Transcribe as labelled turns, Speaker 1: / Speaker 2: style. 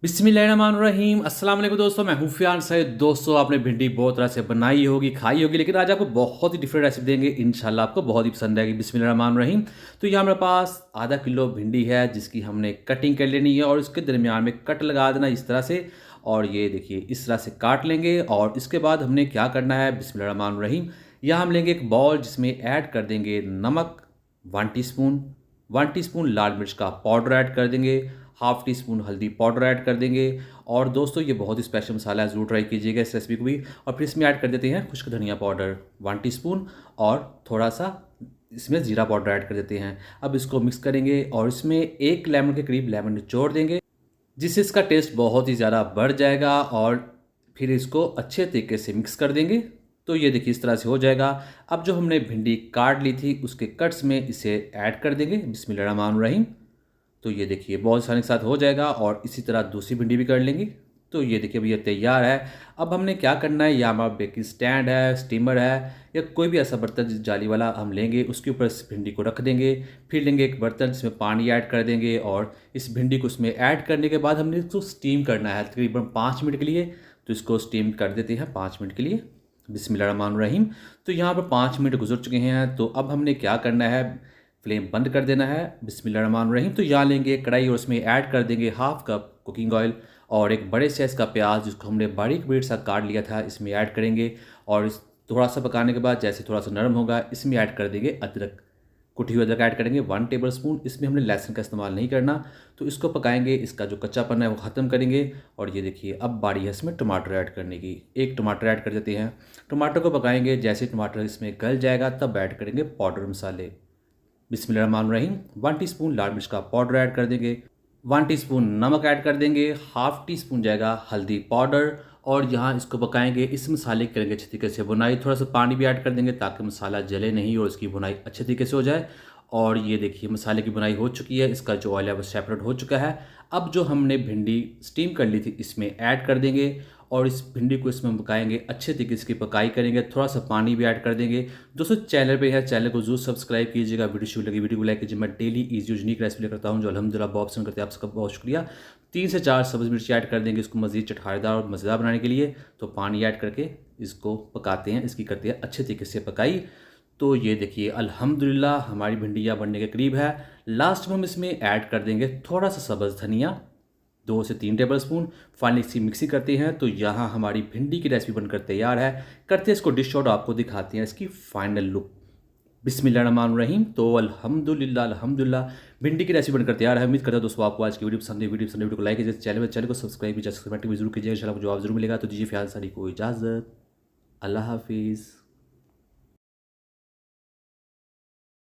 Speaker 1: बिस्मिल्लाहिर्रहमानिर्रहीम। अस्सलाम वालेकुम दोस्तों, मैं हूँ फ़ियान सैद। दोस्तों, आपने भिंडी बहुत तरह से बनाई होगी, खाई होगी, लेकिन आज आपको बहुत ही डिफरेंट रेसिपी देंगे। इंशाल्लाह आपको बहुत ही पसंद आएगी। बिस्मिल्लाहिर्रहमानिर्रहीम। तो यहाँ मेरे पास आधा किलो भिंडी है, जिसकी हमने कटिंग कर लेनी है और उसके दरमियान में कट लगा देना इस तरह से। और ये देखिए, इस तरह से काट लेंगे। और इसके बाद हमने क्या करना है, बिस्मिल्लाहिर्रहमानिर्रहीम। यहाँ हम लेंगे एक बाउल, जिसमें ऐड कर देंगे नमक 1 टीस्पून, 1 टीस्पून लाल मिर्च का पाउडर ऐड कर देंगे, हाफ़ टी स्पून हल्दी पाउडर ऐड कर देंगे। और दोस्तों, ये बहुत ही स्पेशल मसाला है, ज़रूर ट्राई कीजिएगा इस रेसिपी को भी। और फिर इसमें ऐड कर देते हैं खुश्क धनिया पाउडर 1 टीस्पून, और थोड़ा सा इसमें ज़ीरा पाउडर ऐड कर देते हैं। अब इसको मिक्स करेंगे और इसमें 1 लेमन के करीब लेमन निचोड़ देंगे, जिससे इसका टेस्ट बहुत ही ज़्यादा बढ़ जाएगा। और फिर इसको अच्छे तरीके से मिक्स कर देंगे। तो ये देखिए, इस तरह से हो जाएगा। अब जो हमने भिंडी काट ली थी, उसके कट्स में इसे ऐड कर देंगे, बिस्मिल्लाहिर्रहमानिर्रहीम। तो ये देखिए, बहुत आसानी के साथ हो जाएगा। और इसी तरह दूसरी भिंडी भी कर लेंगे। तो ये देखिए, अब ये तैयार है। अब हमने क्या करना है, या हमारा बेकिंग स्टैंड है, स्टीमर है, या कोई भी ऐसा बर्तन जाली वाला हम लेंगे, उसके ऊपर इस भिंडी को रख देंगे। फिर लेंगे एक बर्तन, जिसमें पानी ऐड कर देंगे, और इस भिंडी को उसमें ऐड करने के बाद हमने इसको स्टीम करना है तकरीबन 5 मिनट के लिए। तो इसको स्टीम कर देते हैं 5 मिनट के लिए, बिस्मिल्लाहिर्रहमानिर्रहीम। तो यहाँ पर 5 मिनट गुजर चुके हैं। तो अब हमने क्या करना है, फ्लेम बंद कर देना है, बिस्मिल्लाहिर्रहमानिर्रहीम। तो यहाँ लेंगे एक कढ़ाई और उसमें ऐड कर देंगे हाफ़ कप कुकिंग ऑयल, और एक बड़े साइज़ का प्याज, जिसको हमने बारीक बारीक सा काट लिया था, इसमें ऐड करेंगे। और इस थोड़ा सा पकाने के बाद जैसे थोड़ा सा नरम होगा, इसमें ऐड कर देंगे अदरक, कुटी हुई अदरक ऐड करेंगे 1 टेबल स्पून। इसमें हमने लहसुन का इस्तेमाल नहीं करना। तो इसको पकाएंगे, इसका जो कच्चापन है वो ख़त्म करेंगे। और ये देखिए, अब बारी है इसमें टमाटर ऐड करने की। एक टमाटर ऐड कर देते हैं। टमाटर को पकाएंगे, जैसे टमाटर इसमें गल जाएगा तब ऐड करेंगे पाउडर मसाले, बिस्मिल्लाहिर्रहमानिर्रहीम। 1 टीस्पून लाल मिर्च का पाउडर ऐड कर देंगे, 1 टीस्पून नमक ऐड कर देंगे, हाफ़ टी स्पून जाएगा हल्दी पाउडर। और यहाँ इसको पकाएंगे, इस मसाले की करेंगे अच्छे तरीके से बुनाई। थोड़ा सा पानी भी ऐड कर देंगे, ताकि मसाला जले नहीं और इसकी बुनाई अच्छे तरीके से हो जाए। और ये देखिए, मसाले की बुनाई हो चुकी है, इसका जो ऑयल है वो सेपरेट हो चुका है। अब जो हमने भिंडी स्टीम कर ली थी, इसमें ऐड कर देंगे। और इस भिंडी को इसमें पकाएंगे, अच्छे तरीके से इसकी पकाई करेंगे। थोड़ा सा पानी भी ऐड कर देंगे। दोस्तों, चैनल पे है, चैनल को जरूर सब्सक्राइब कीजिएगा। वीडियो शुरू लगी, वीडियो को लाइक कीजिए। मैं डेली ईजी यूनिक रेसिपी लेकर आता हूँ, जो अल्हम्दुलिल्लाह बहुत पसंद करते हैं। आप सबका बहुत शुक्रिया। 3 से 4 सब्ज़ मिर्ची ऐड कर देंगे, इसको मज़ीद चटखारेदार और मज़ेदार बनाने के लिए। तो पानी ऐड करके इसको पकाते हैं, इसकी करते हैं अच्छे तरीके से पकाई। तो ये देखिए, अल्हम्दुलिल्लाह हमारी भिंडियाँ बनने के करीब है। लास्ट में हम इसमें ऐड कर देंगे थोड़ा सा सब्ज़ धनिया, 2 से 3 टेबल स्पून। फाइनली इसी मिक्सी करते हैं। तो यहाँ हमारी भिंडी की रेसिपी बनकर तैयार है। करते हैं इसको डिश आउट, आपको दिखाते हैं इसकी फाइनल लुक, बिस्मिल्लाहिर्रहमानिर्रहीम। तो अल्हम्दुलिल्लाह अल्हम्दुलिल्लाह भिंडी की रेसिपी बनकर तैयार है। उम्मीद करता हूँ दोस्तों आपको आज की वीडियो पसंद है। वीडियो को लाइक कीजिए, चैनल को सब्सक्राइब कीजिए, सब्सक्राइब भी जरूर कीजिएगा। इंशाल्लाह जवाब जरूर मिलेगा। तो दीजिए फ़ियाल सारी को इजाज़त। अल्लाह हाफिज़।